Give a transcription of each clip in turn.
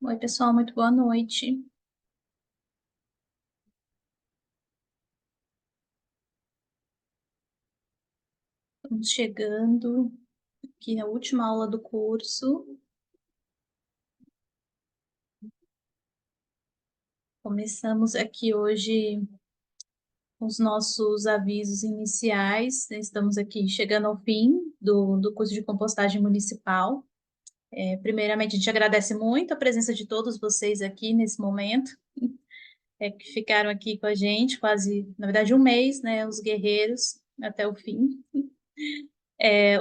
Oi, pessoal, muito boa noite. Estamos chegando aqui na última aula do curso. Começamos aqui hoje com os nossos avisos iniciais, né? Estamos aqui chegando ao fim do curso de compostagem municipal. Primeiramente, a gente agradece muito a presença de todos vocês aqui nesse momento, que ficaram aqui com a gente quase, na verdade, um mês, né? Os guerreiros até o fim.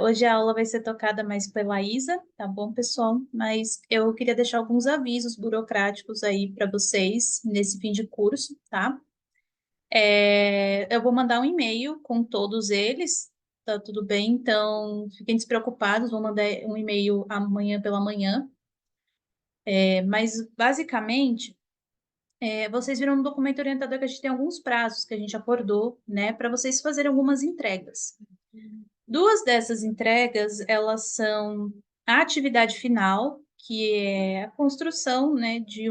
Hoje a aula vai ser tocada mais pela Isa, tá bom, pessoal? Mas eu queria deixar alguns avisos burocráticos aí para vocês nesse fim de curso, tá? Eu vou mandar um e-mail com todos eles, tá tudo bem? Então, fiquem despreocupados, vou mandar um e-mail amanhã pela manhã. Mas, basicamente, vocês viram no documento orientador que a gente tem alguns prazos que a gente acordou, né, para vocês fazerem algumas entregas. Duas dessas entregas, elas são a atividade final, que é a construção, né, de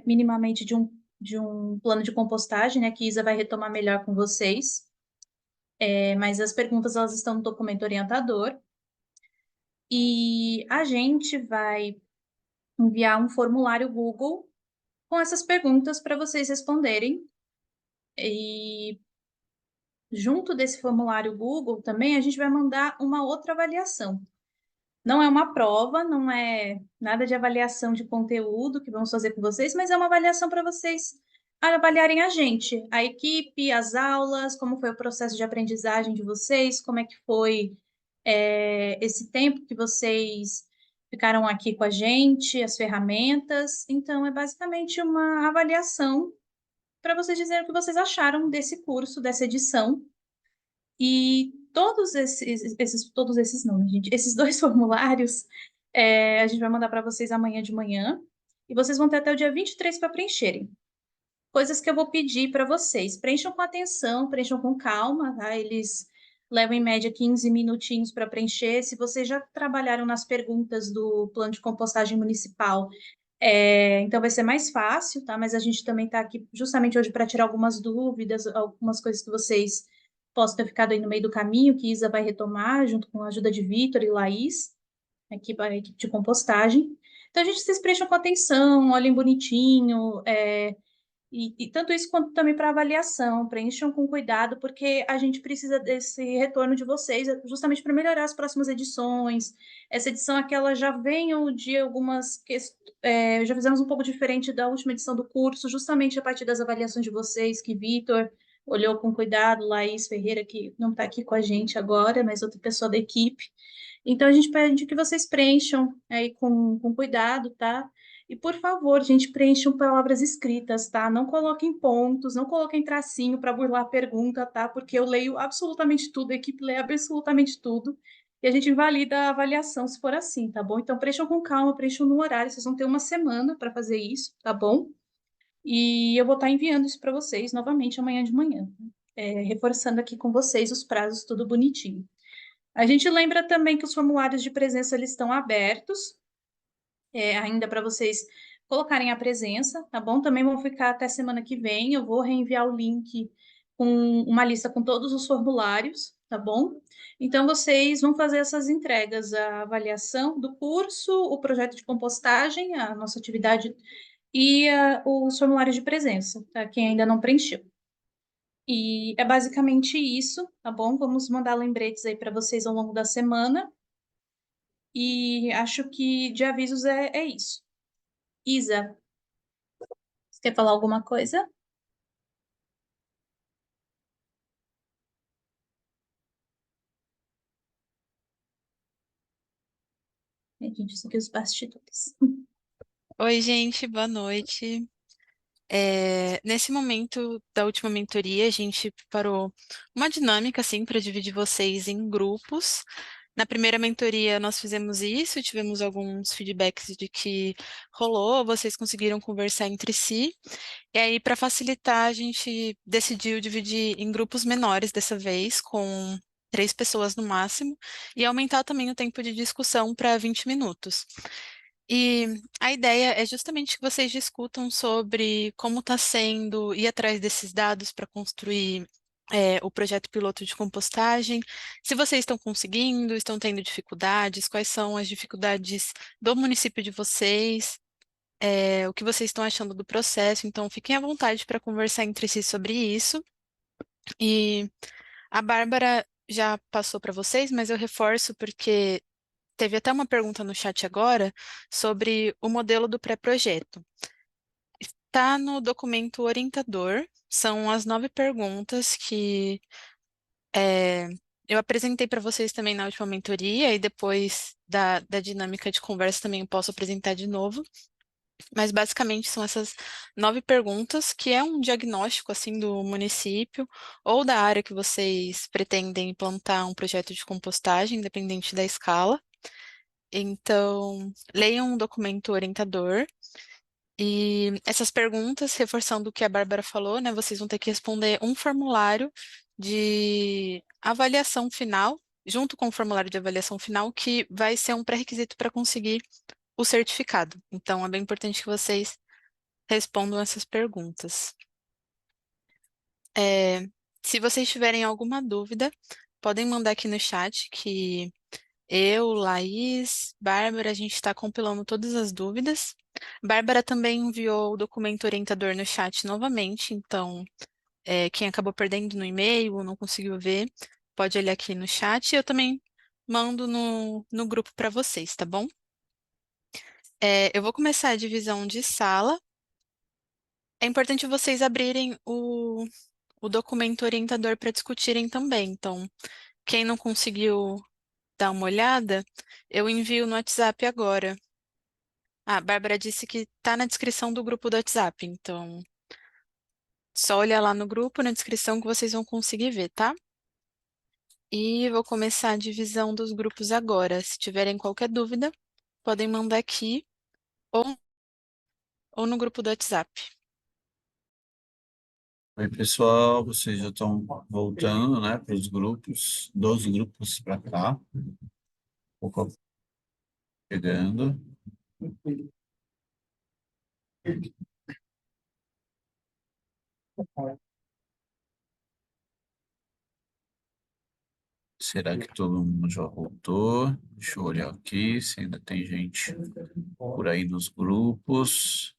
minimamente de um plano de compostagem, né, que Isa vai retomar melhor com vocês. Mas as perguntas, elas estão no documento orientador. E a gente vai enviar um formulário Google com essas perguntas para vocês responderem. E junto desse formulário Google também, a gente vai mandar uma outra avaliação. Não é uma prova, não é nada de avaliação de conteúdo que vamos fazer com vocês, mas é uma avaliação para vocês avaliarem a gente, a equipe, as aulas, como foi o processo de aprendizagem de vocês, como é que foi esse tempo que vocês ficaram aqui com a gente, as ferramentas. Então, é basicamente uma avaliação para vocês dizerem o que vocês acharam desse curso, dessa edição. E todos esses não, gente, esses dois formulários, a gente vai mandar para vocês amanhã de manhã, e vocês vão ter até o dia 23 para preencherem. Coisas que eu vou pedir para vocês. Preencham com atenção, preencham com calma, tá? Eles levam em média 15 minutinhos para preencher. Se vocês já trabalharam nas perguntas do plano de compostagem municipal, então vai ser mais fácil, tá? Mas a gente também está aqui justamente hoje para tirar algumas dúvidas, algumas coisas que vocês possam ter ficado aí no meio do caminho, que Isa vai retomar, junto com a ajuda de Vitor e Laís, a equipe de compostagem. Então, a gente se preencham com atenção, olhem bonitinho, e tanto isso quanto também para avaliação, preencham com cuidado, porque a gente precisa desse retorno de vocês, justamente para melhorar as próximas edições. Essa edição aqui, ela já veio de algumas questões, já fizemos um pouco diferente da última edição do curso, justamente a partir das avaliações de vocês, que Vitor olhou com cuidado, Laís Ferreira, que não está aqui com a gente agora, mas outra pessoa da equipe. Então, a gente pede que vocês preencham aí com cuidado, tá? E, por favor, gente, preencham palavras escritas, tá? Não coloquem pontos, não coloquem tracinho para burlar a pergunta, tá? Porque eu leio absolutamente tudo, a equipe lê absolutamente tudo, e a gente invalida a avaliação se for assim, tá bom? Então, preencham com calma, preencham no horário, vocês vão ter uma semana para fazer isso, tá bom? E eu vou estar enviando isso para vocês novamente amanhã de manhã, reforçando aqui com vocês os prazos, tudo bonitinho. A gente lembra também que os formulários de presença eles estão abertos, ainda para vocês colocarem a presença, tá bom? Também vão ficar até semana que vem. Eu vou reenviar o link com uma lista com todos os formulários, tá bom? Então, vocês vão fazer essas entregas, a avaliação do curso, o projeto de compostagem, a nossa atividade e os formulários de presença, tá? Quem ainda não preencheu. E é basicamente isso, tá bom? Vamos mandar lembretes aí para vocês ao longo da semana. E acho que de avisos é isso. Isa, você quer falar alguma coisa? A gente segue os bastidores. Oi, gente, boa noite. Nesse momento da última mentoria, a gente preparou uma dinâmica assim para dividir vocês em grupos. Na primeira mentoria, nós fizemos isso, tivemos alguns feedbacks de que rolou, vocês conseguiram conversar entre si. E aí, para facilitar, a gente decidiu dividir em grupos menores dessa vez, com 3 pessoas no máximo, e aumentar também o tempo de discussão para 20 minutos. E a ideia é justamente que vocês discutam sobre como está sendo ir atrás desses dados para construir o projeto piloto de compostagem, se vocês estão conseguindo, estão tendo dificuldades, quais são as dificuldades do município de vocês, o que vocês estão achando do processo. Então, fiquem à vontade para conversar entre si sobre isso. E a Bárbara já passou para vocês, mas eu reforço porque teve até uma pergunta no chat agora sobre o modelo do pré-projeto. Está no documento orientador, são as 9 perguntas que é, eu apresentei para vocês também na última mentoria, e depois da dinâmica de conversa também eu posso apresentar de novo. Mas basicamente são essas 9 perguntas, que é um diagnóstico assim do município ou da área que vocês pretendem implantar um projeto de compostagem, independente da escala. Então, leiam um documento orientador e essas perguntas, reforçando o que a Bárbara falou, né, vocês vão ter que responder um formulário de avaliação final, junto com o formulário de avaliação final, que vai ser um pré-requisito para conseguir o certificado. Então, é bem importante que vocês respondam essas perguntas. Se vocês tiverem alguma dúvida, podem mandar aqui no chat que eu, Laís, Bárbara, a gente está compilando todas as dúvidas. Bárbara também enviou o documento orientador no chat novamente, então quem acabou perdendo no e-mail ou não conseguiu ver, pode olhar aqui no chat. Eu também mando no grupo para vocês, tá bom? Eu vou começar a divisão de sala. É importante vocês abrirem o documento orientador para discutirem também. Então, quem não conseguiu dar uma olhada, eu envio no WhatsApp agora. A Bárbara disse que está na descrição do grupo do WhatsApp, então só olhar lá no grupo, na descrição, que vocês vão conseguir ver, tá? E vou começar a divisão dos grupos agora. Se tiverem qualquer dúvida, podem mandar aqui ou, ou no grupo do WhatsApp. Oi, pessoal, vocês já estão voltando, né, para os grupos, 12 grupos para cá, pouco a pouco chegando. Será que todo mundo já voltou? Deixa eu olhar aqui se ainda tem gente por aí nos grupos.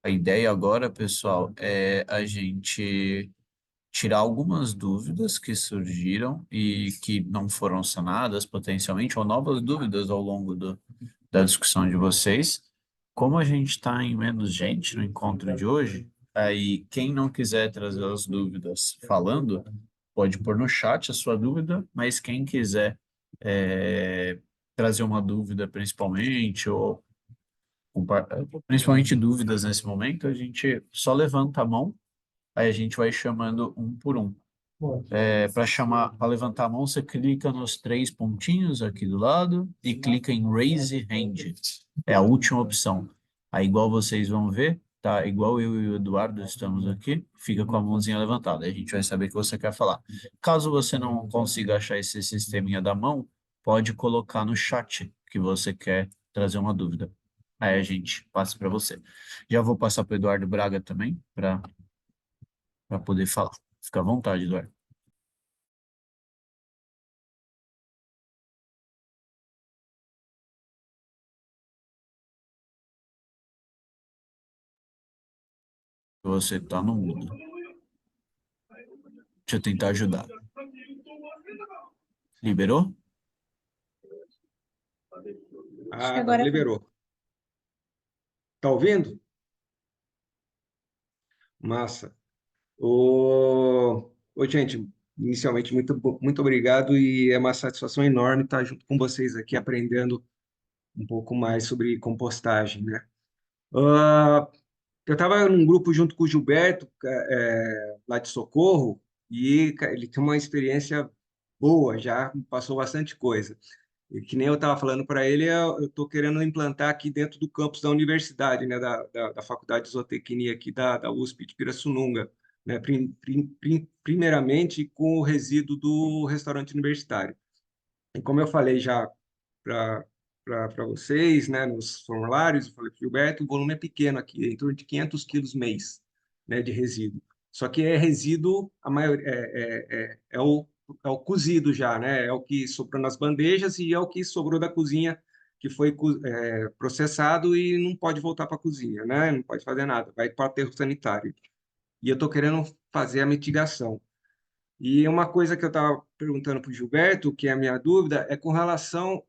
A ideia agora, pessoal, é a gente tirar algumas dúvidas que surgiram e que não foram sanadas potencialmente, ou novas dúvidas ao longo da discussão de vocês. Como a gente está em menos gente no encontro de hoje, aí quem não quiser trazer as dúvidas falando, pode pôr no chat a sua dúvida, mas quem quiser trazer uma dúvida principalmente, ou principalmente dúvidas nesse momento, a gente só levanta a mão, aí a gente vai chamando um por um. Para chamar, para levantar a mão, você clica nos 3 pontinhos aqui do lado e clica em Raise Hand. É a última opção. Aí, igual vocês vão ver, tá? Igual eu e o Eduardo estamos aqui, fica com a mãozinha levantada. Aí a gente vai saber que você quer falar. Caso você não consiga achar esse sisteminha da mão, pode colocar no chat que você quer trazer uma dúvida. Aí a gente passa para você. Já vou passar para o Eduardo Braga também, para poder falar. Fica à vontade, Eduardo. Você está no mudo. Deixa eu tentar ajudar. Liberou? Acho que Agora agora liberou. Tá ouvindo? Massa. Gente, inicialmente, muito obrigado e é uma satisfação enorme estar junto com vocês aqui, aprendendo um pouco mais sobre compostagem, né? Ah, eu estava num grupo junto com o Gilberto, lá de Socorro, e ele tem uma experiência boa, já passou bastante coisa. E que nem eu estava falando para ele, eu estou querendo implantar aqui dentro do campus da universidade, né, da Faculdade de Zootecnia aqui da USP de Pirassununga, né, primeiramente com o resíduo do restaurante universitário. E como eu falei já para vocês, né, nos formulários. Eu falei para o Gilberto, o volume é pequeno aqui, é em torno de 500 quilos mês, né, de resíduo. Só que é resíduo, é o cozido já, né? É o que sobrou nas bandejas e é o que sobrou da cozinha, que foi processado e não pode voltar para a cozinha, né? Não pode fazer nada, vai para o aterro sanitário. E eu estou querendo fazer a mitigação. E uma coisa que eu estava perguntando para o Gilberto, que é a minha dúvida, é com relação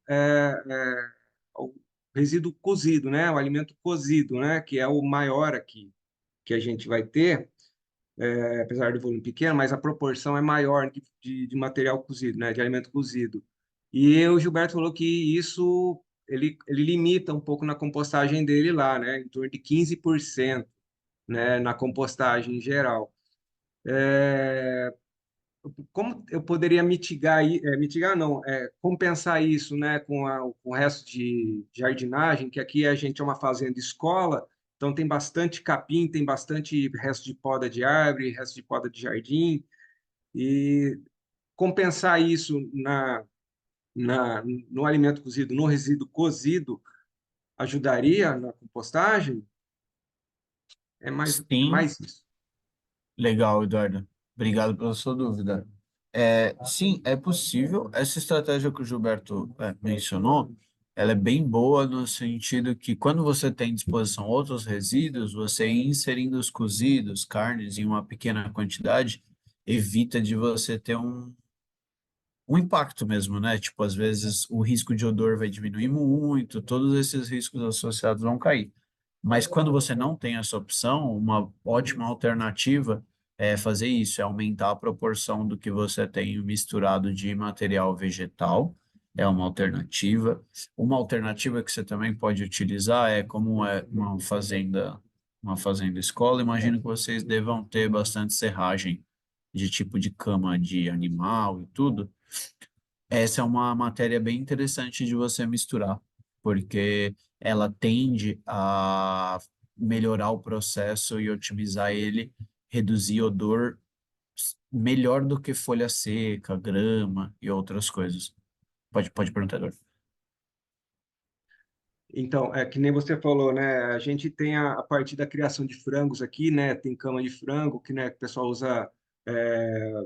ao resíduo cozido, né? O alimento cozido, né? Que é o maior aqui que a gente vai ter, apesar do volume pequeno, mas a proporção é maior de material cozido, né? De alimento cozido. E o Gilberto falou que isso ele limita um pouco na compostagem dele lá, né? Em torno de 15%, né? Na compostagem em geral. Como eu poderia mitigar não, compensar isso, né, com o resto de jardinagem, que aqui a gente é uma fazenda escola, então tem bastante capim, tem bastante resto de poda de árvore, resto de poda de jardim, e compensar isso no alimento cozido, no resíduo cozido, ajudaria na compostagem? É Sim, mais isso. legal, Eduardo. Obrigado pela sua dúvida. Sim, é possível. Essa estratégia que o Gilberto mencionou, ela é bem boa no sentido que quando você tem à disposição outros resíduos, você ir inserindo os cozidos, carnes em uma pequena quantidade, evita de você ter um impacto mesmo, né? Tipo, às vezes o risco de odor vai diminuir muito, todos esses riscos associados vão cair. Mas quando você não tem essa opção, uma ótima alternativa é fazer isso, é aumentar a proporção do que você tem misturado de material vegetal, é uma alternativa. Uma alternativa que você também pode utilizar é como é uma fazenda escola, imagino que vocês devam ter bastante serragem de tipo de cama de animal e tudo. Essa é uma matéria bem interessante de você misturar, porque ela tende a melhorar o processo e otimizar ele, reduzir odor melhor do que folha seca, grama e outras coisas. Pode perguntar, Eduardo. Então, é que nem você falou, né? A gente tem a parte da criação de frangos aqui, né? Tem cama de frango, que, né, que o pessoal usa é,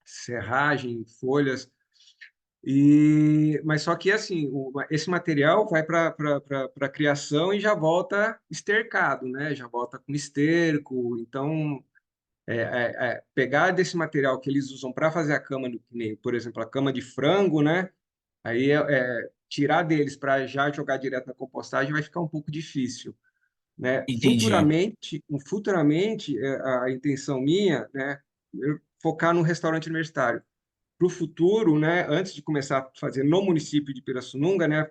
serragem, folhas. Mas só que assim, esse material vai para a criação e já volta estercado, né? Já volta com esterco. Então, pegar desse material que eles usam para fazer a cama, que nem, por exemplo, a cama de frango, né? Aí tirar deles para já jogar direto na compostagem vai ficar um pouco difícil, né? Entendi. Futuramente, a intenção minha, né, eu focar no restaurante universitário. Para o futuro, né, antes de começar a fazer no município de Pirassununga, né,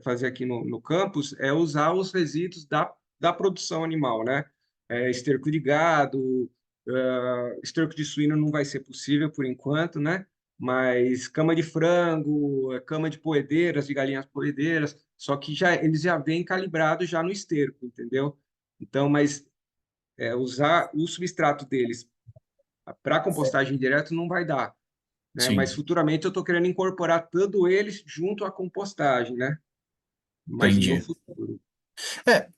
fazer aqui no campus, é usar os resíduos da produção animal, né? Esterco de gado, esterco de suíno não vai ser possível por enquanto, né? Mas cama de frango, cama de poedeiras, de galinhas poedeiras, só que eles já vêm calibrados já no esterco, entendeu? Então, mas usar o substrato deles para compostagem direto não vai dar, né? Mas Sim, futuramente eu estou querendo incorporar todo eles junto à compostagem, né? Mas no entendi. futuro.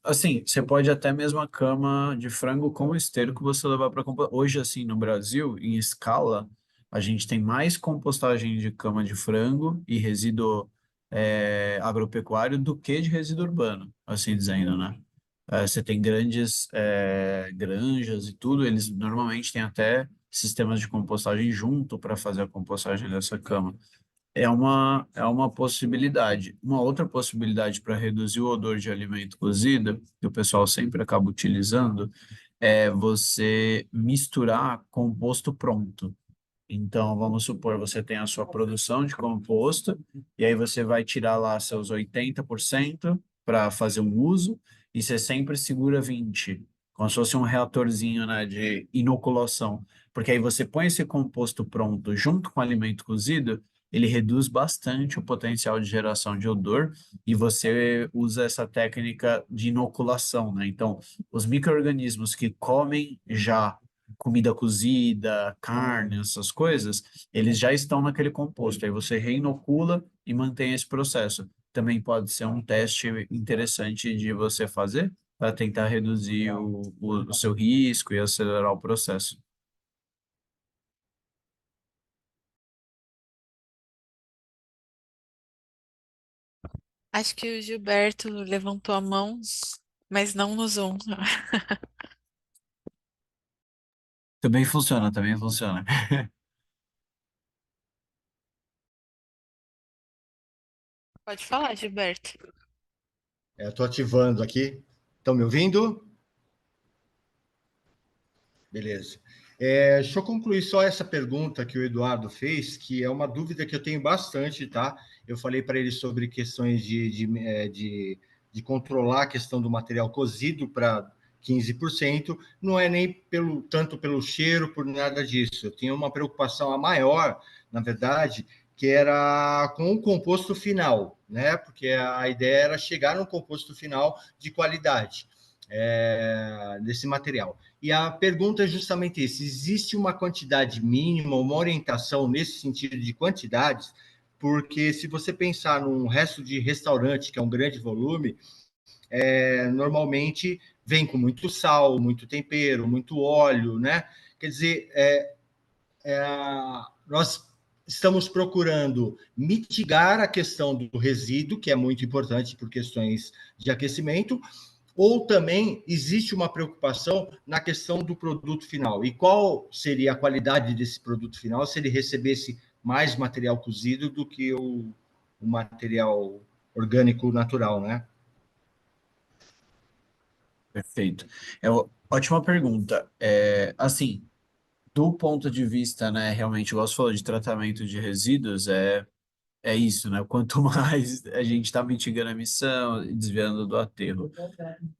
Assim, você pode até mesmo a cama de frango com esterco você levar para compostagem. Hoje, assim, no Brasil, em escala, a gente tem mais compostagem de cama de frango e resíduo agropecuário do que de resíduo urbano, assim dizendo, né? Você tem grandes granjas e tudo, eles normalmente têm até sistemas de compostagem junto para fazer a compostagem dessa cama. É uma possibilidade. Uma outra possibilidade para reduzir o odor de alimento cozido, que o pessoal sempre acaba utilizando, é você misturar composto pronto. Então, vamos supor, você tem a sua produção de composto, e aí você vai tirar lá seus 80% para fazer um uso, e você sempre segura 20%, como se fosse um reatorzinho, né, de inoculação. Porque aí você põe esse composto pronto junto com o alimento cozido, ele reduz bastante o potencial de geração de odor, e você usa essa técnica de inoculação, né? Então, os micro-organismos que comem já comida cozida, carne, essas coisas, eles já estão naquele composto. Aí você reinocula e mantenha esse processo. Também pode ser um teste interessante de você fazer para tentar reduzir o seu risco e acelerar o processo. Acho que o Gilberto levantou a mão, mas não no Zoom. Também funciona, também funciona. Pode falar, Gilberto. Estou ativando aqui. Estão me ouvindo? Beleza. Deixa eu concluir só essa pergunta que o Eduardo fez, que é uma dúvida que eu tenho bastante, tá? Eu falei para ele sobre questões de controlar a questão do material cozido para 15%, não é nem tanto pelo cheiro, por nada disso. Eu tinha uma preocupação a maior, na verdade, que era com o composto final, né? Porque a ideia era chegar no composto final de qualidade desse material. E a pergunta é justamente isso: existe uma quantidade mínima, uma orientação nesse sentido de quantidades? Porque se você pensar num resto de restaurante, que é um grande volume, normalmente vem com muito sal, muito tempero, muito óleo, né? Quer dizer, nós estamos procurando mitigar a questão do resíduo, que é muito importante por questões de aquecimento, ou também existe uma preocupação na questão do produto final. E qual seria a qualidade desse produto final se ele recebesse mais material cozido do que o material orgânico natural, né? Perfeito. Ótima pergunta. Assim, do ponto de vista, né, realmente, igual você falou, de tratamento de resíduos, é isso, né? Quanto mais a gente está mitigando a emissão e desviando do aterro.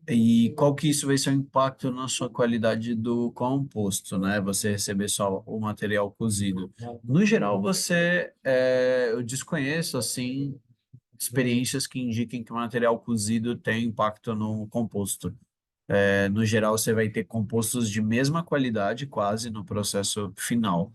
E qual que isso vai ser o impacto na sua qualidade do composto, né? Você receber só o material cozido. No geral, eu desconheço, assim, experiências que indiquem que o material cozido tem impacto no composto. No geral, você vai ter compostos de mesma qualidade, quase, no processo final.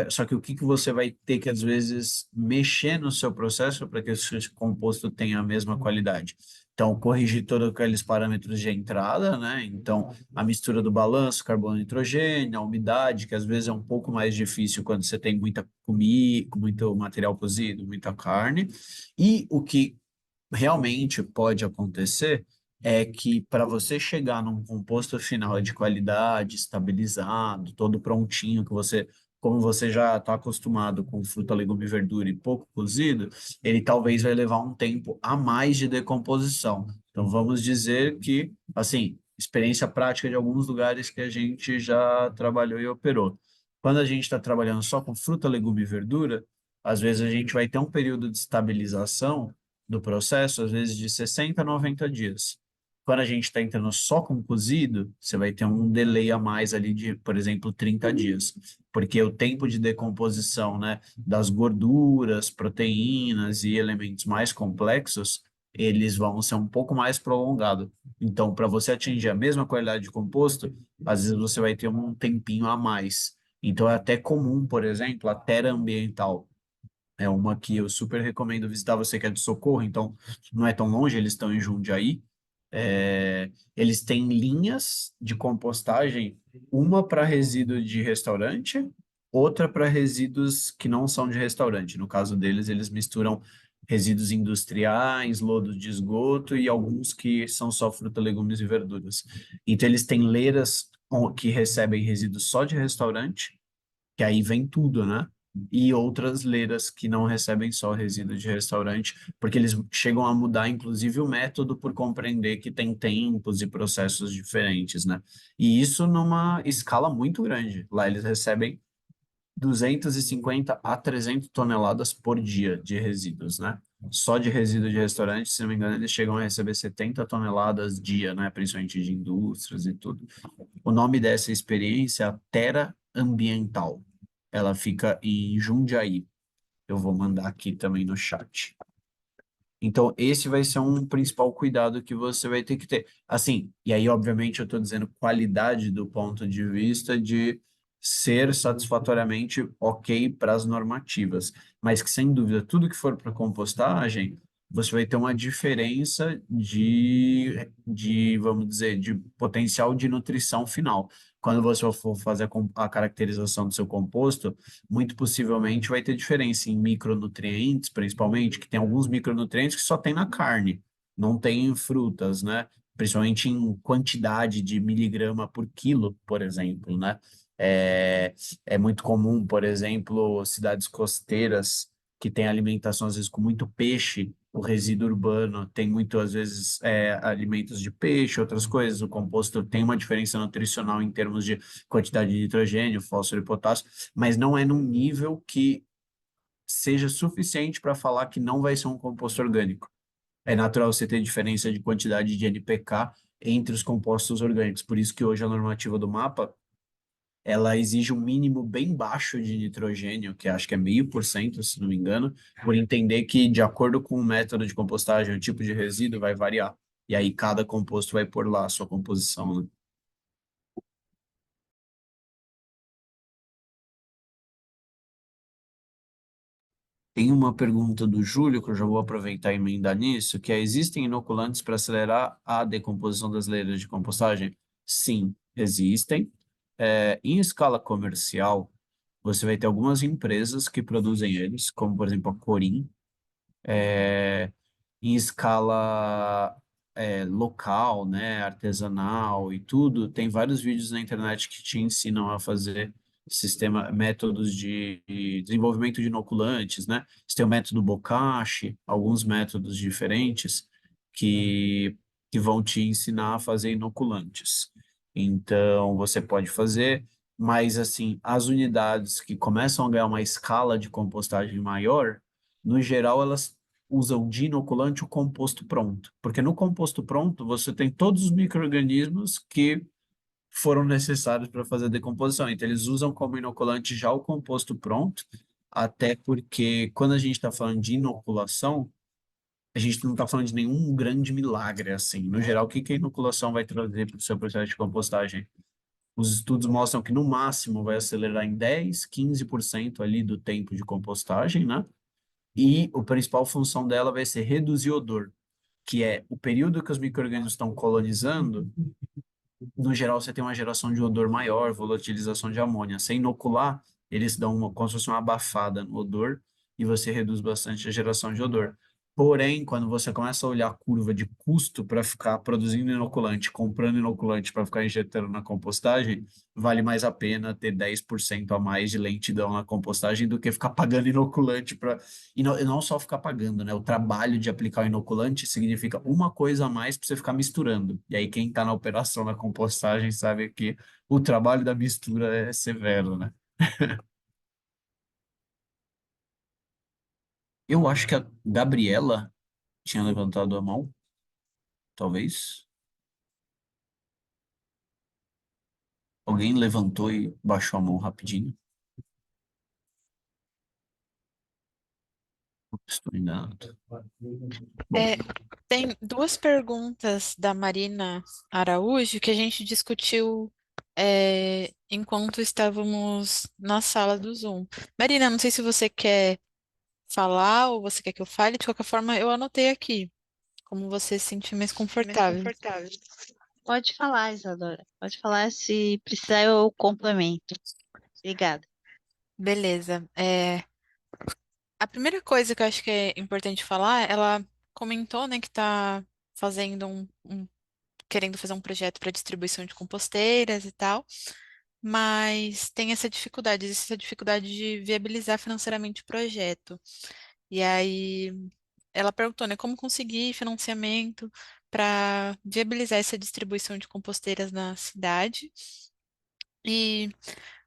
Só que o que que você vai ter que, às vezes, mexer no seu processo para que esse composto tenha a mesma qualidade? Então, corrigir todos aqueles parâmetros de entrada, né? Então, a mistura do balanço, carbono e nitrogênio, a umidade, que às vezes é um pouco mais difícil quando você tem muita comida, muito material cozido, muita carne. E o que realmente pode acontecer é que para você chegar num composto final de qualidade, estabilizado, todo prontinho, como você já está acostumado com fruta, legume e verdura e pouco cozido, ele talvez vai levar um tempo a mais de decomposição. Então vamos dizer que, assim, experiência prática de alguns lugares que a gente já trabalhou e operou. Quando a gente está trabalhando só com fruta, legume e verdura, às vezes a gente vai ter um período de estabilização do processo, às vezes de 60 a 90 dias. Quando a gente está entrando só com cozido, você vai ter um delay a mais ali de, por exemplo, 30 dias, porque o tempo de decomposição, né, das gorduras, proteínas e elementos mais complexos, eles vão ser um pouco mais prolongados. Então, para você atingir a mesma qualidade de composto, às vezes você vai ter um tempinho a mais. Então, é até comum, por exemplo, a Terra Ambiental, é uma que eu super recomendo visitar. Você que é de Socorro, então não é tão longe, eles estão em Jundiaí. Eles têm linhas de compostagem, uma para resíduo de restaurante, outra para resíduos que não são de restaurante. No caso deles, eles misturam resíduos industriais, lodo de esgoto e alguns que são só fruta, legumes e verduras. Então, eles têm leiras que recebem resíduos só de restaurante, que aí vem tudo, né? E outras leiras que não recebem só resíduo de restaurante, porque eles chegam a mudar, inclusive, o método por compreender que tem tempos e processos diferentes, né? E isso numa escala muito grande. Lá eles recebem 250 a 300 toneladas por dia de resíduos, né? Só de resíduo de restaurante, se não me engano, eles chegam a receber 70 toneladas dia, né? Principalmente de indústrias e tudo. O nome dessa experiência é a Terra Ambiental. Ela fica em Jundiaí. Eu vou mandar aqui também no chat. Então, esse vai ser um principal cuidado que você vai ter que ter. Assim, e aí, obviamente, eu estou dizendo qualidade do ponto de vista de ser satisfatoriamente ok para as normativas, mas que sem dúvida tudo que for para compostagem, você vai ter uma diferença vamos dizer, de potencial de nutrição final. Quando você for fazer a caracterização do seu composto, muito possivelmente vai ter diferença em micronutrientes, principalmente, que tem alguns micronutrientes que só tem na carne, não tem em frutas, né? Principalmente em quantidade de miligrama por quilo, por exemplo, né? É, é muito comum, por exemplo, cidades costeiras que têm alimentação, às vezes, com muito peixe, o resíduo urbano tem muito, às vezes, alimentos de peixe, outras coisas. O composto tem uma diferença nutricional em termos de quantidade de nitrogênio, fósforo e potássio, mas não é num nível que seja suficiente para falar que não vai ser um composto orgânico. É natural você ter diferença de quantidade de NPK entre os compostos orgânicos. Por isso que hoje a normativa do mapa ela exige um mínimo bem baixo de nitrogênio, que acho que é 0,5%, se não me engano, por entender que, de acordo com o método de compostagem, o tipo de resíduo vai variar. E aí cada composto vai pôr lá a sua composição, né? Tem uma pergunta do Júlio, que eu já vou aproveitar e emendar nisso, que é, existem inoculantes para acelerar a decomposição das leiras de compostagem? Sim, existem. Em escala comercial, você vai ter algumas empresas que produzem eles, como, por exemplo, a Corim, em escala local, né, artesanal e tudo, tem vários vídeos na internet que te ensinam a fazer métodos de desenvolvimento de inoculantes, né? Você tem o método Bokashi, alguns métodos diferentes que, que vão te ensinar a fazer inoculantes. Então, você pode fazer, mas assim, as unidades que começam a ganhar uma escala de compostagem maior, no geral, elas usam de inoculante o composto pronto, porque no composto pronto você tem todos os micro-organismos que foram necessários para fazer a decomposição. Então, eles usam como inoculante já o composto pronto, até porque quando a gente está falando de inoculação, a gente não está falando de nenhum grande milagre assim. No geral, o que que a inoculação vai trazer para o seu processo de compostagem? Os estudos mostram que no máximo vai acelerar em 10, 15% ali do tempo de compostagem, né? E a principal função dela vai ser reduzir o odor, que é o período que os micro-organismos estão colonizando, no geral você tem uma geração de odor maior, volatilização de amônia. Sem inocular, eles dão como se fosse uma abafada no odor e você reduz bastante a geração de odor. Porém, quando você começa a olhar a curva de custo para ficar produzindo inoculante, comprando inoculante para ficar injetando na compostagem, vale mais a pena ter 10% a mais de lentidão na compostagem do que ficar pagando inoculante para. E não só ficar pagando, né? O trabalho de aplicar o inoculante significa uma coisa a mais para você ficar misturando. E aí, quem está na operação da compostagem sabe que o trabalho da mistura é severo, né? Eu acho que a Gabriela tinha levantado a mão, talvez. Alguém levantou e baixou a mão rapidinho. Estou enganado. Bom, É, tem duas perguntas da Marina Araújo que a gente discutiu enquanto estávamos na sala do Zoom. Marina, não sei se você quer falar ou você quer que eu fale, de qualquer forma eu anotei aqui, como você se sentir mais confortável. Pode falar, Isadora. Pode falar, se precisar eu complemento. Obrigada. Beleza. A primeira coisa que eu acho que é importante falar, ela comentou, né, que está fazendo querendo fazer um projeto para distribuição de composteiras e tal, mas tem essa dificuldade, existe essa dificuldade de viabilizar financeiramente o projeto. E aí ela perguntou, né, como conseguir financiamento para viabilizar essa distribuição de composteiras na cidade. E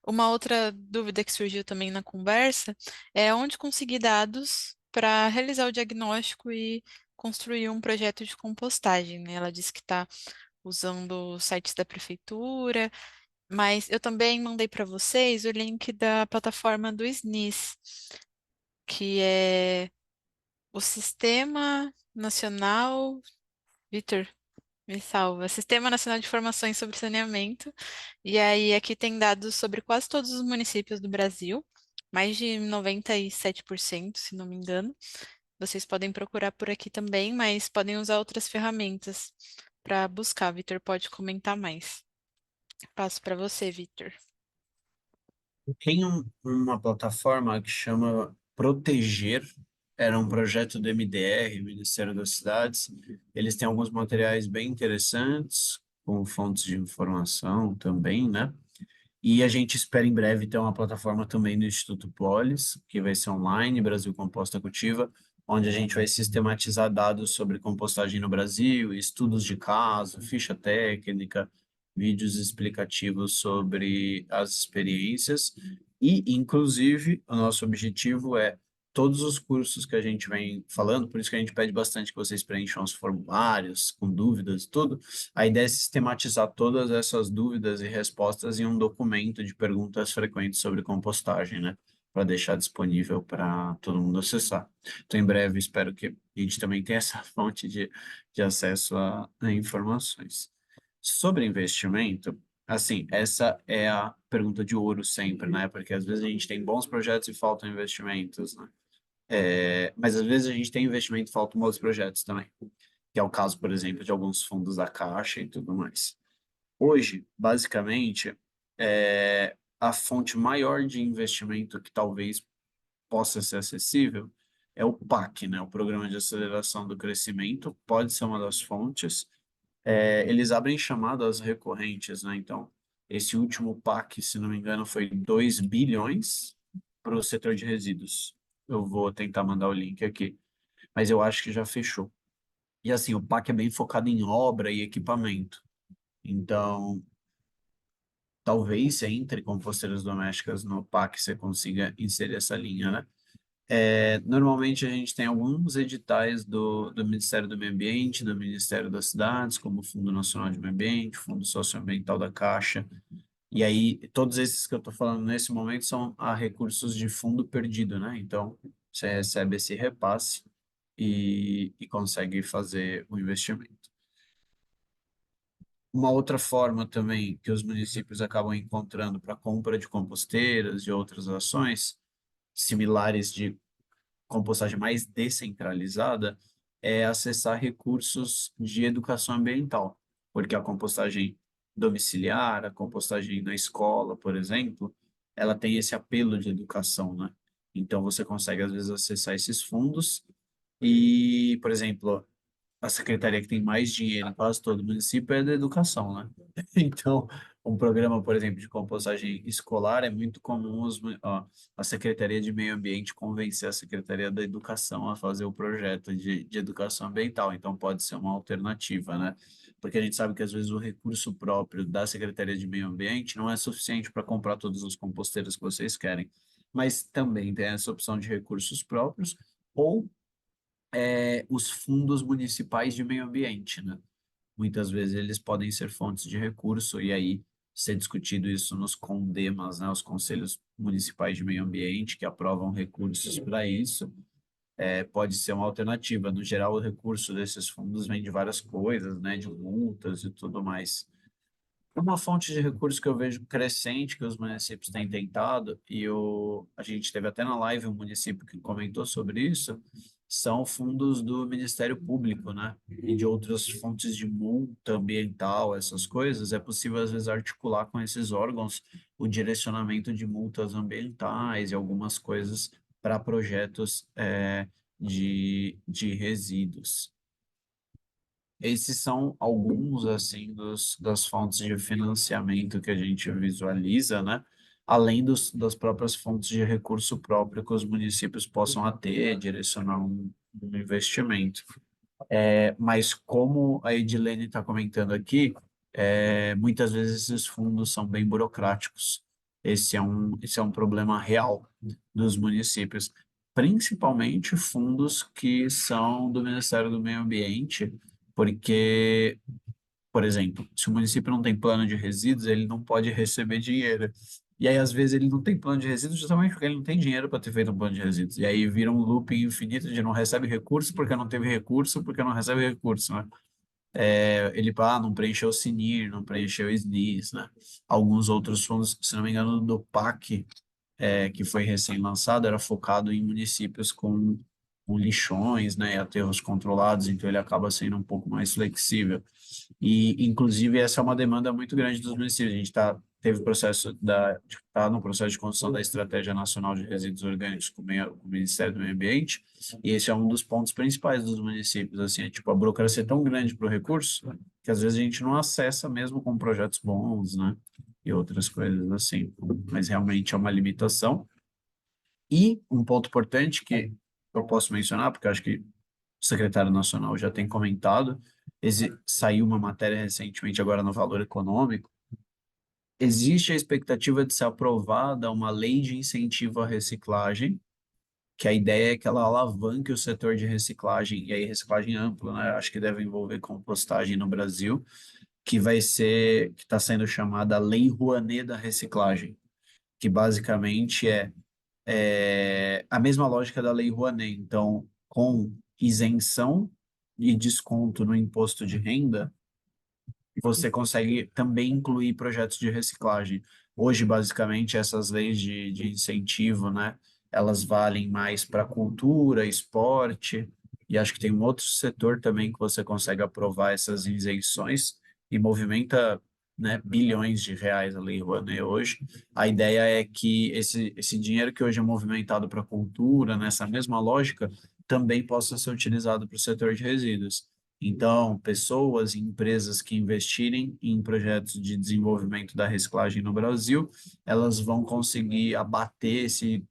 uma outra dúvida que surgiu também na conversa é onde conseguir dados para realizar o diagnóstico e construir um projeto de compostagem, né? Ela disse que está usando os sites da prefeitura, mas eu também mandei para vocês o link da plataforma do SNIS, que é o Sistema Nacional. Vitor, Me salva. Sistema Nacional de Informações sobre Saneamento. E aí aqui tem dados sobre quase todos os municípios do Brasil, mais de 97%, se não me engano. Vocês podem procurar por aqui também, mas podem usar outras ferramentas para buscar. Vitor pode comentar mais. Passo para você, Vitor. Tem uma plataforma que chama Proteger, era um projeto do MDR, Ministério das Cidades. Eles têm alguns materiais bem interessantes, com fontes de informação também, né? E a gente espera em breve ter uma plataforma também do Instituto Polis, que vai ser online, Brasil Composta Cultiva, onde a gente vai sistematizar dados sobre compostagem no Brasil, estudos de caso, ficha técnica, vídeos explicativos sobre as experiências e, inclusive, o nosso objetivo é todos os cursos que a gente vem falando, por isso que a gente pede bastante que vocês preencham os formulários com dúvidas e tudo. A ideia é sistematizar todas essas dúvidas e respostas em um documento de perguntas frequentes sobre compostagem, né? Para deixar disponível para todo mundo acessar. Então, em breve, espero que a gente também tenha essa fonte de acesso a informações. Sobre investimento, assim, essa é a pergunta de ouro sempre, né? Porque às vezes a gente tem bons projetos e faltam investimentos, né? Mas às vezes a gente tem investimento e faltam outros projetos também, que é o caso, por exemplo, de alguns fundos da Caixa e tudo mais. Hoje, basicamente, a fonte maior de investimento que talvez possa ser acessível é o PAC, né? O Programa de Aceleração do Crescimento, pode ser uma das fontes. Eles abrem chamadas recorrentes, né? Então, esse último PAC, se não me engano, foi 2 bilhões para o setor de resíduos. Eu vou tentar mandar o link aqui, mas eu acho que já fechou. E assim, o PAC é bem focado em obra e equipamento. Então, talvez entre composteiras domésticas no PAC você consiga inserir essa linha, né? Normalmente a gente tem alguns editais do Ministério do Meio Ambiente, do Ministério das Cidades, como o Fundo Nacional de Meio Ambiente, Fundo Socioambiental da Caixa. E aí, todos esses que eu estou falando nesse momento são a recursos de fundo perdido, né? Então, você recebe esse repasse e consegue fazer o investimento. Uma outra forma também que os municípios acabam encontrando para compra de composteiras e outras ações similares de compostagem mais descentralizada é acessar recursos de educação ambiental, porque a compostagem domiciliar, a compostagem na escola, por exemplo, ela tem esse apelo de educação, né? Então você consegue às vezes acessar esses fundos e, por exemplo, a secretaria que tem mais dinheiro em quase todo o município é da educação, né? Então, um programa, por exemplo, de compostagem escolar é muito comum a Secretaria de Meio Ambiente convencer a Secretaria da Educação a fazer o projeto de educação ambiental. Então, pode ser uma alternativa, né? Porque a gente sabe que às vezes o recurso próprio da Secretaria de Meio Ambiente não é suficiente para comprar todos os composteiros que vocês querem. Mas também tem essa opção de recursos próprios ou os fundos municipais de meio ambiente, né? Muitas vezes eles podem ser fontes de recurso e aí ser discutido isso nos CONDEMAS, né? Os Conselhos Municipais de Meio Ambiente que aprovam recursos para isso, pode ser uma alternativa. No geral, o recurso desses fundos vem de várias coisas, né? De multas e tudo mais. Uma fonte de recurso que eu vejo crescente que os municípios têm tentado, a gente teve até na live um município que comentou sobre isso, são fundos do Ministério Público, né? E de outras fontes de multa ambiental, essas coisas. É possível, às vezes, articular com esses órgãos o direcionamento de multas ambientais e algumas coisas para projetos de resíduos. Esses são alguns, assim, das fontes de financiamento que a gente visualiza, né? Além das próprias fontes de recurso próprio que os municípios possam ter, direcionar um investimento. Mas como a Edilene está comentando aqui, muitas vezes esses fundos são bem burocráticos. Esse é um problema real dos municípios, principalmente fundos que são do Ministério do Meio Ambiente, porque, por exemplo, se o município não tem plano de resíduos, ele não pode receber dinheiro. E aí, às vezes, ele não tem plano de resíduos justamente porque ele não tem dinheiro para ter feito um plano de resíduos. E aí vira um looping infinito de não recebe recurso porque não teve recurso, porque não recebe recurso, né? Ele não preencheu o SINIR, não preencheu o SNIS, né? Alguns outros fundos, se não me engano, do PAC, que foi recém-lançado, era focado em municípios com lixões, né, e aterros controlados, então ele acaba sendo um pouco mais flexível. E, inclusive, essa é uma demanda muito grande dos municípios. A gente está no processo de construção da Estratégia Nacional de Resíduos Orgânicos com o Ministério do Meio Ambiente, e esse é um dos pontos principais dos municípios, assim, a burocracia é tão grande para o recurso, que às vezes a gente não acessa mesmo com projetos bons, né, e outras coisas assim, mas realmente é uma limitação. E um ponto importante que eu posso mencionar, porque eu acho que o secretário nacional já tem comentado, saiu uma matéria recentemente agora no Valor Econômico, existe a expectativa de ser aprovada uma lei de incentivo à reciclagem, que a ideia é que ela alavanque o setor de reciclagem, e aí reciclagem ampla, né? Acho que deve envolver compostagem no Brasil, que está sendo chamada Lei Rouanet da Reciclagem, que basicamente é a mesma lógica da Lei Rouanet. Então, com isenção e desconto no imposto de renda, você consegue também incluir projetos de reciclagem. Hoje, basicamente, essas leis de incentivo, né, elas valem mais para cultura, esporte, e acho que tem um outro setor também que você consegue aprovar essas isenções e movimenta, né, bilhões de reais a Lei Rouanet hoje. A ideia é que esse dinheiro que hoje é movimentado para cultura, nessa mesma lógica, também possa ser utilizado para o setor de resíduos. Então, pessoas e empresas que investirem em projetos de desenvolvimento da reciclagem no Brasil, elas vão conseguir abater esse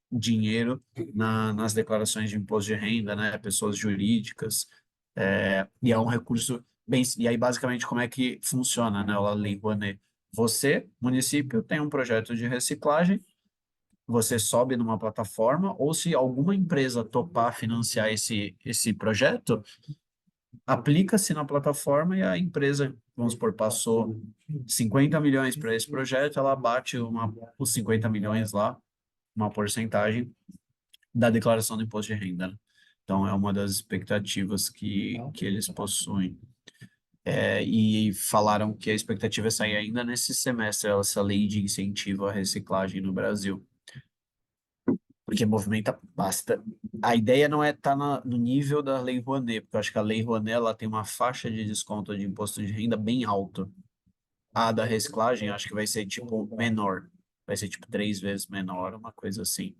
dinheiro nas declarações de imposto de renda, né? Pessoas jurídicas, e é um recurso bem. E aí, basicamente, como é que funciona, né? A Lei Rouanet. Você, município, tem um projeto de reciclagem, você sobe numa plataforma, ou se alguma empresa topar financiar esse projeto, aplica-se na plataforma e a empresa, vamos supor, passou 50 milhões para esse projeto, ela bate os 50 milhões lá, uma porcentagem da declaração do imposto de renda, né? Então, é uma das expectativas que eles possuem. E falaram que a expectativa é sair ainda nesse semestre, essa lei de incentivo à reciclagem no Brasil, porque movimenta basta. A ideia não é estar no nível da Lei Rouanet, porque eu acho que a Lei Rouanet ela tem uma faixa de desconto de imposto de renda bem alta. A da reciclagem acho que vai ser tipo menor, vai ser tipo 3 vezes menor, uma coisa assim.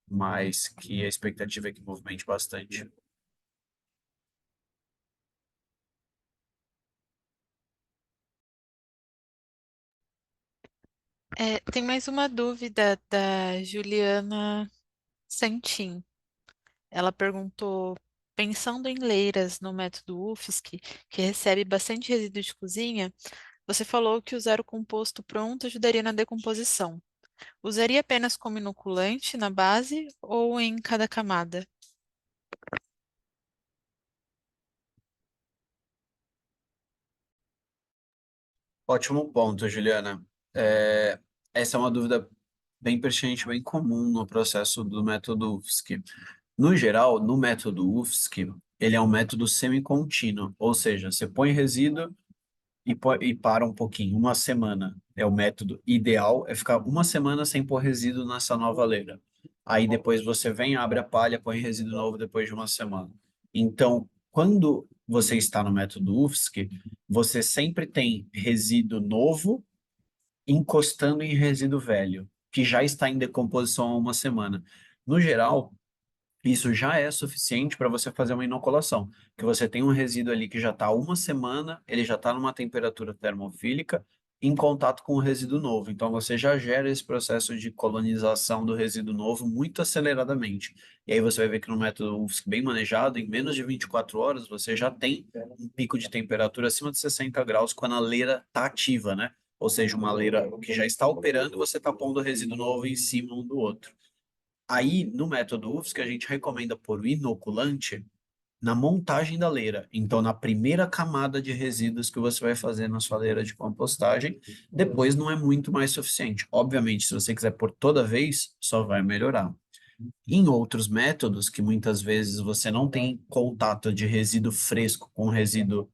Mas que a expectativa é que movimente bastante. Tem mais uma dúvida da Juliana Santin. Ela perguntou, pensando em leiras no método UFSC, que recebe bastante resíduo de cozinha, você falou que usar o composto pronto ajudaria na decomposição. Usaria apenas como inoculante na base ou em cada camada? Ótimo ponto, Juliana. Essa é uma dúvida bem pertinente, bem comum no processo do método UFSC. No geral, no método UFSC, ele é um método semi-contínuo, ou seja, você põe resíduo e para um pouquinho, uma semana. É o método ideal, é ficar uma semana sem pôr resíduo nessa nova leira. Aí depois você vem, abre a palha, põe resíduo novo depois de uma semana. Então, quando você está no método UFSC, você sempre tem resíduo novo encostando em resíduo velho, que já está em decomposição há uma semana. No geral, isso já é suficiente para você fazer uma inoculação, que você tem um resíduo ali que já está há uma semana, ele já está numa temperatura termofílica, em contato com o resíduo novo. Então você já gera esse processo de colonização do resíduo novo muito aceleradamente. E aí você vai ver que no método UFSC bem manejado, em menos de 24 horas, você já tem um pico de temperatura acima de 60 graus quando a leira está ativa, né? Ou seja, uma leira que já está operando, você está pondo o resíduo novo em cima um do outro. Aí, no método UFSC, a gente recomenda pôr o inoculante na montagem da leira. Então, na primeira camada de resíduos que você vai fazer na sua leira de compostagem, depois não é muito mais suficiente. Obviamente, se você quiser pôr toda vez, só vai melhorar. Em outros métodos, que muitas vezes você não tem contato de resíduo fresco com resíduo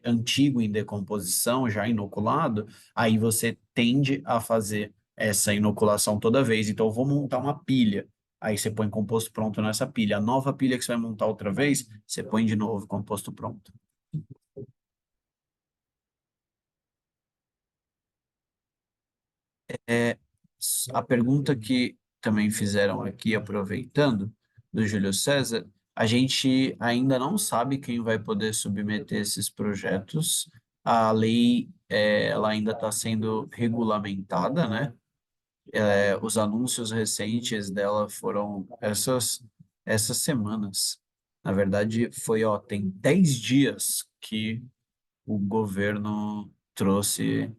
antigo em decomposição, já inoculado, aí você tende a fazer essa inoculação toda vez. Então, eu vou montar uma pilha. Aí você põe composto pronto nessa pilha. A nova pilha que você vai montar outra vez, você põe de novo composto pronto. A pergunta que também fizeram aqui, aproveitando, do Júlio César, a gente ainda não sabe quem vai poder submeter esses projetos. A lei, ela ainda está sendo regulamentada, né? Os anúncios recentes dela foram essas semanas. Na verdade, tem 10 dias que o governo trouxe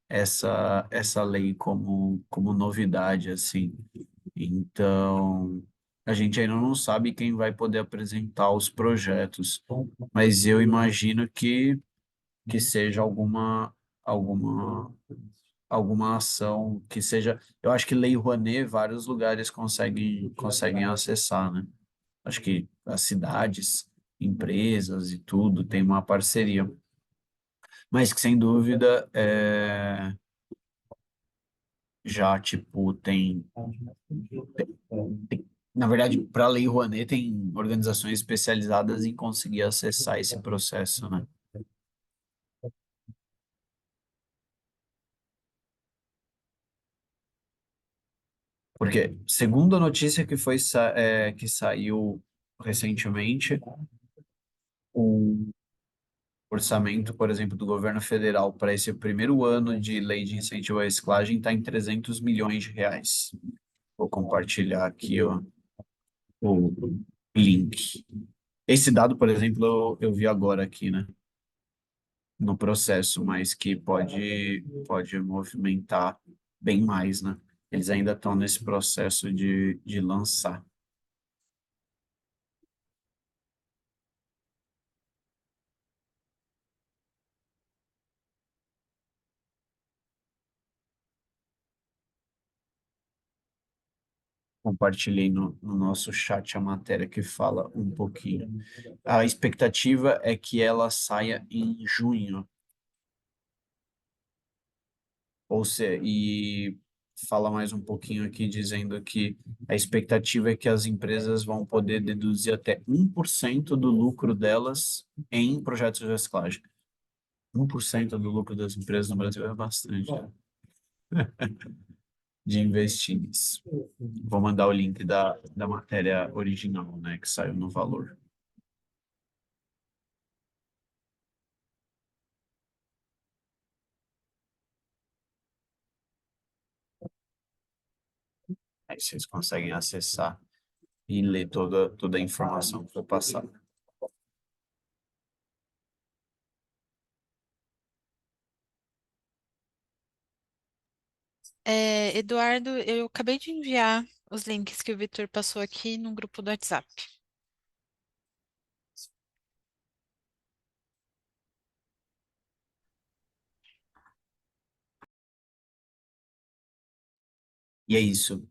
essa lei como novidade, assim. Então, a gente ainda não sabe quem vai poder apresentar os projetos, mas eu imagino que seja alguma, alguma ação que seja. Eu acho que Lei Rouanet, vários lugares conseguem acessar, né? Acho que as cidades, empresas e tudo tem uma parceria. Mas que sem dúvida já tipo na verdade, para a Lei Rouanet tem organizações especializadas em conseguir acessar esse processo, né? Porque, segundo a notícia que saiu recentemente, o orçamento, por exemplo, do governo federal para esse primeiro ano de lei de incentivo à reciclagem está em 300 milhões de reais. Vou compartilhar aqui, ó, o link. Esse dado, por exemplo, eu vi agora aqui, né, no processo, mas que pode movimentar bem mais, né? Eles ainda estão nesse processo de lançar. Compartilhei no nosso chat a matéria que fala um pouquinho. A expectativa é que ela saia em junho, e fala mais um pouquinho aqui dizendo que a expectativa é que as empresas vão poder deduzir até 1% do lucro delas em projetos de reciclagem. 1% do lucro das empresas no Brasil é bastante, né? De investir nisso. Vou mandar o link da matéria original, né, que saiu no Valor. Aí vocês conseguem acessar e ler toda a informação que foi passada. Eduardo, eu acabei de enviar os links que o Vitor passou aqui no grupo do WhatsApp. E é isso.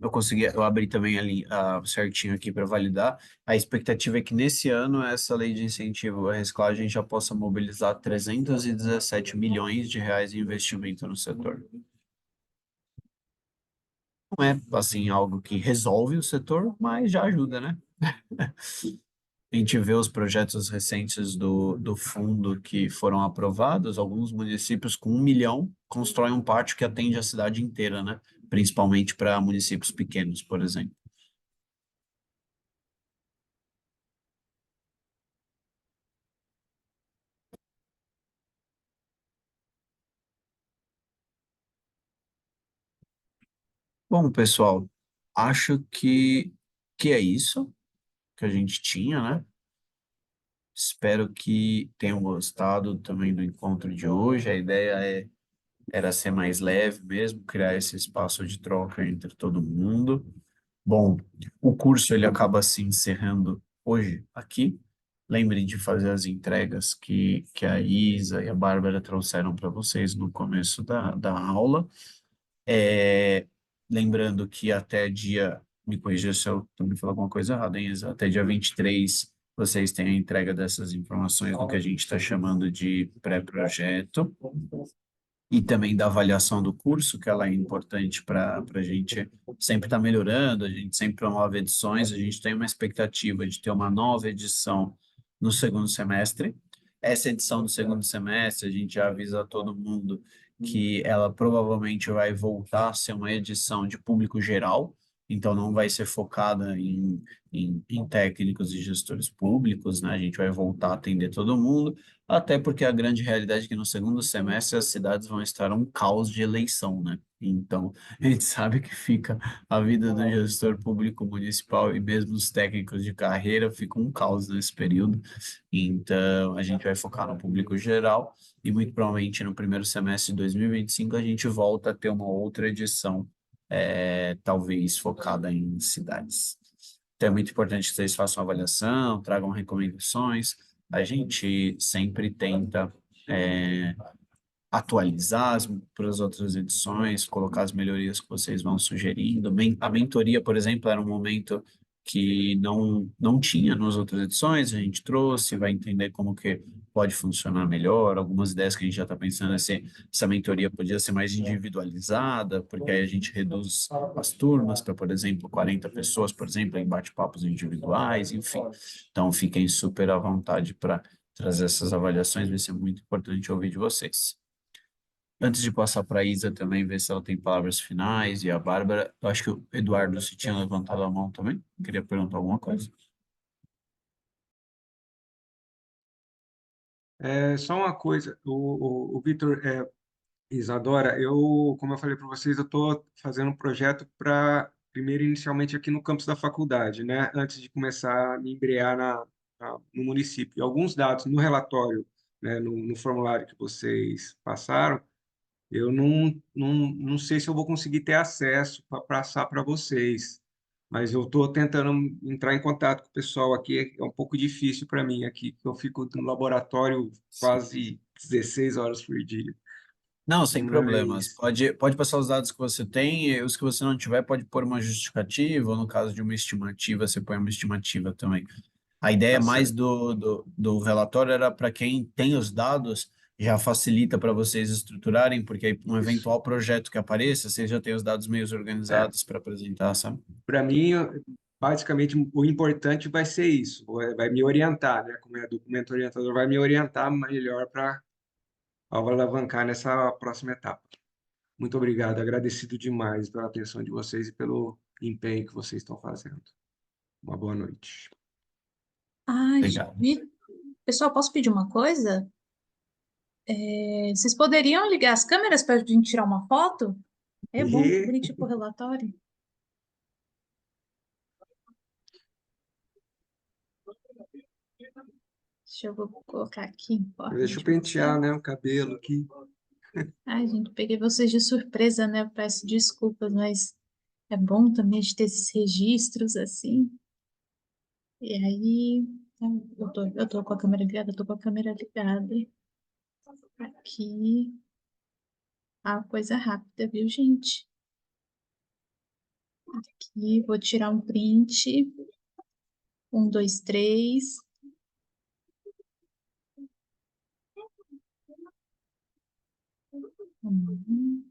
Eu abri também ali certinho aqui para validar. A expectativa é que nesse ano essa lei de incentivo à reciclagem já possa mobilizar 317 milhões de reais em investimento no setor. Não é, assim, algo que resolve o setor, mas já ajuda, né? A gente vê os projetos recentes do fundo que foram aprovados, alguns municípios com 1 milhão constroem um pátio que atende a cidade inteira, né? Principalmente para municípios pequenos, por exemplo. Bom, pessoal, acho que é isso que a gente tinha, né? Espero que tenham gostado também do encontro de hoje. A ideia era ser mais leve mesmo, criar esse espaço de troca entre todo mundo. Bom, o curso ele acaba se encerrando hoje aqui. Lembrem de fazer as entregas que a Isa e a Bárbara trouxeram para vocês no começo da aula. É, lembrando que até dia, me corrija se eu também falar alguma coisa errada, hein, Isa? Até dia 23 vocês têm a entrega dessas informações no que a gente está chamando de pré-projeto, e também da avaliação do curso, que ela é importante para a gente sempre estar melhorando, a gente sempre promove edições, a gente tem uma expectativa de ter uma nova edição no segundo semestre. Essa edição do segundo semestre, a gente já avisa a todo mundo que ela provavelmente vai voltar a ser uma edição de público geral, então não vai ser focada em técnicos e gestores públicos, né? A gente vai voltar a atender todo mundo, até porque a grande realidade é que no segundo semestre as cidades vão estar um caos de eleição, né? Então, a gente sabe que fica a vida do gestor público municipal e mesmo os técnicos de carreira fica um caos nesse período. Então, a gente vai focar no público geral e muito provavelmente no primeiro semestre de 2025 a gente volta a ter uma outra edição, talvez focada em cidades. Então, é muito importante que vocês façam avaliação, tragam recomendações. A gente sempre tenta atualizar para as outras edições, colocar as melhorias que vocês vão sugerindo. A mentoria, por exemplo, era um momento que não tinha nas outras edições, a gente trouxe, vai entender como que pode funcionar melhor, algumas ideias que a gente já está pensando é se essa mentoria podia ser mais individualizada, porque aí a gente reduz as turmas para, por exemplo, 40 pessoas, por exemplo, em bate-papos individuais, enfim. Então, fiquem super à vontade para trazer essas avaliações, vai ser muito importante ouvir de vocês. Antes de passar para a Isa também, ver se ela tem palavras finais, e a Bárbara, eu acho que o Eduardo se tinha levantado a mão também, queria perguntar alguma coisa. Só uma coisa, o Vitor, Isadora, como eu falei para vocês, eu estou fazendo um projeto para, primeiro, inicialmente aqui no campus da faculdade, né? Antes de começar a me embrear no município. E alguns dados no relatório, né, no formulário que vocês passaram, eu não sei se eu vou conseguir ter acesso para passar para vocês, mas eu estou tentando entrar em contato com o pessoal aqui, é um pouco difícil para mim aqui, porque eu fico no laboratório Sim. quase 16 horas por dia. Não, sem problemas. Mas Pode passar os dados que você tem, e os que você não tiver, pode pôr uma justificativa, ou no caso de uma estimativa, você põe uma estimativa também. A ideia tá mais certo. do relatório era para quem tem os dados, já facilita para vocês estruturarem, porque aí um Isso. eventual projeto que apareça, vocês já têm os dados meio É, organizados para apresentar, sabe? para mim, basicamente, o importante vai ser isso, vai me orientar, né? Como é documento orientador, vai me orientar melhor para alavancar nessa próxima etapa. Muito obrigado, agradecido demais pela atenção de vocês e pelo empenho que vocês estão fazendo. Uma boa noite. Ai, Legal. pessoal, posso pedir uma coisa? Vocês poderiam ligar as câmeras para a gente tirar uma foto? É bom, fica bonitinho pro relatório. Deixa eu colocar aqui em forma Deixa eu de pentear, você. né, o cabelo aqui. Ai, gente, peguei vocês de surpresa, né? Eu peço desculpas, mas é bom também de ter esses registros assim. E aí, eu tô com a câmera ligada, eu tô com a câmera ligada. Aqui, a coisa rápida, viu, gente? Aqui, vou tirar um print. 1, 2, 3. Uhum.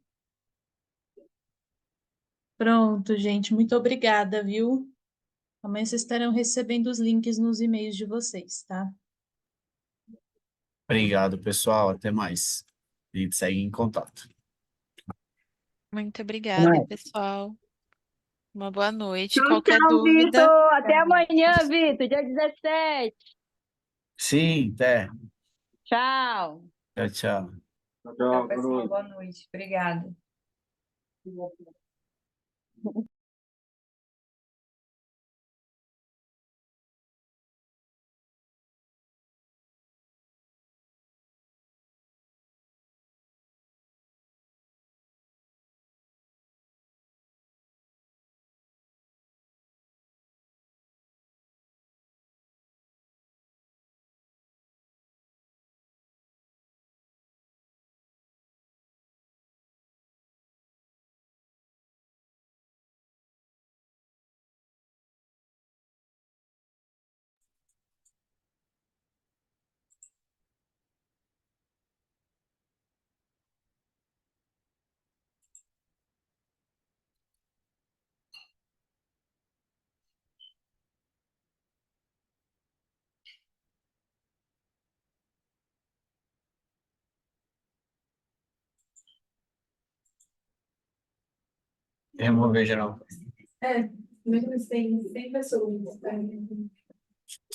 Pronto, gente, muito obrigada, viu? Amanhã vocês estarão recebendo os links nos e-mails de vocês, tá? Obrigado, pessoal. Até mais. A gente segue em contato. Muito obrigada, pessoal. Uma boa noite. Tchau, Qualquer tchau, dúvida, Vitor. Até amanhã, Vitor, dia 17. Sim, até. Tchau. Tchau, tchau. Tchau, pessoal. Boa noite. Obrigada. Remover geral. Mesmo sem pessoas.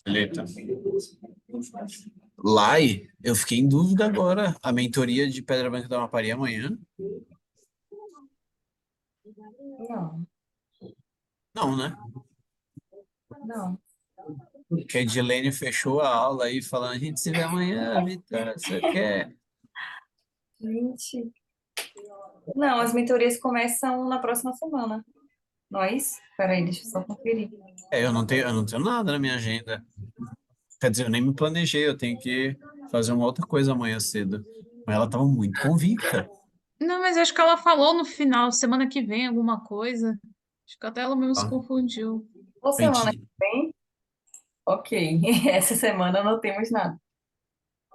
Eita. Lai, eu fiquei em dúvida agora. A mentoria de Pedra Branca da Amapari é amanhã? Não, Não, né? não. Porque a Edilene fechou a aula aí falando, a gente se vê amanhã, Vitor, você quer? Gente. Não, as mentorias começam na próxima semana. Não é isso? Peraí, deixa eu só conferir. Eu não tenho nada na minha agenda. Quer dizer, eu nem me planejei, eu tenho que fazer uma outra coisa amanhã cedo. Mas ela estava muito convicta. Não, mas acho que ela falou no final, semana que vem, alguma coisa. Acho que até ela mesmo se Tá? confundiu. Ou A semana que gente, vem? Ok. Essa semana não temos nada.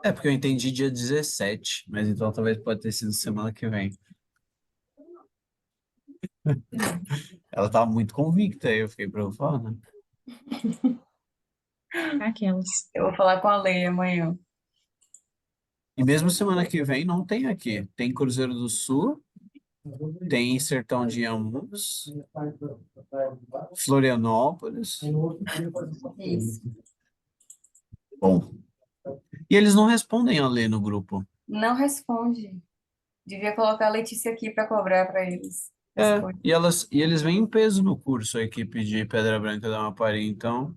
porque eu entendi dia 17, mas então talvez pode ter sido semana que vem. Ela estava muito convicta, aí eu fiquei preocupado, né? Aquelas. Eu vou falar com a Lei amanhã. E mesmo semana que vem não tem aqui. Tem Cruzeiro do Sul, tem Sertão de Inhamuns, Florianópolis. Isso. Bom. E eles não respondem a ler no grupo. Não responde. Devia colocar a Letícia aqui para cobrar para eles. Responde. E eles vêm em peso no curso, a equipe de Pedra Branca da Amapari, então,